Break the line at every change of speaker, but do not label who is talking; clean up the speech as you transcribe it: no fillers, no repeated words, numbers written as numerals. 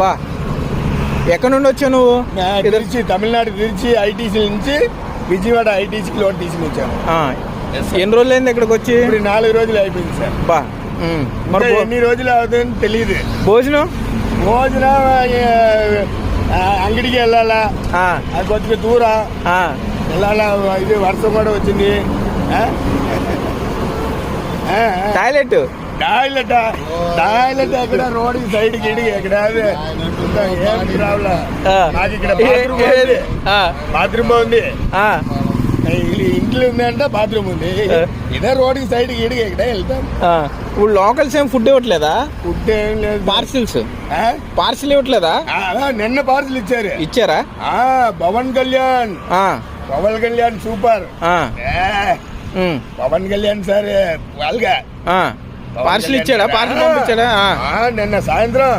బా ఎక్కడి నుండి వచ్చావు నువ్వు?
తిరిచి తమిళనాడు తిరిచి ఐటీసీ నుంచి విజయవాడ ఐటీసీకి లోన్ తీసుకొచ్చాను.
ఎన్ని రోజులు అయింది ఇక్కడికి వచ్చి?
ఇప్పుడు 4 రోజులు అయిపోయింది సార్.
బా
మరి ఎన్ని రోజులు అవుతుందని తెలియదు.
భోజనం
అంగడికి వెళ్ళాలా, కొద్దిగా దూరం వెళ్ళాలా. ఇది వర్షం కూడా వచ్చింది.
టాయిలెట్
ఎక్కడ రోడ్ సైడ్ గిడికి ఎక్కడ నాకు ఇక్కడ బాత్రూమ్ బాగుంది. ఇంట్లో ఉందంటే బాత్రూమ్ ఉంది. ఇదే రోడ్కి సైడ్ గిడికి ఎక్కడ వెళ్తాం.
ఇప్పుడు లోకల్స్ ఏం ఫుడ్ ఇవ్వట్లేదా?
ఫుడ్ ఏం లేదు.
పార్సిల్ ఇవ్వట్లేదా?
నిన్న పార్సిల్
ఇచ్చారా?
పవన్ కళ్యాణ్ సూపర్. పవన్ కళ్యాణ్ సార్ వాళ్ళగా
పార్సిల్ ఇచ్చాడా? పార్సిల్ పంపించాడా?
నిన్న సాయంత్రం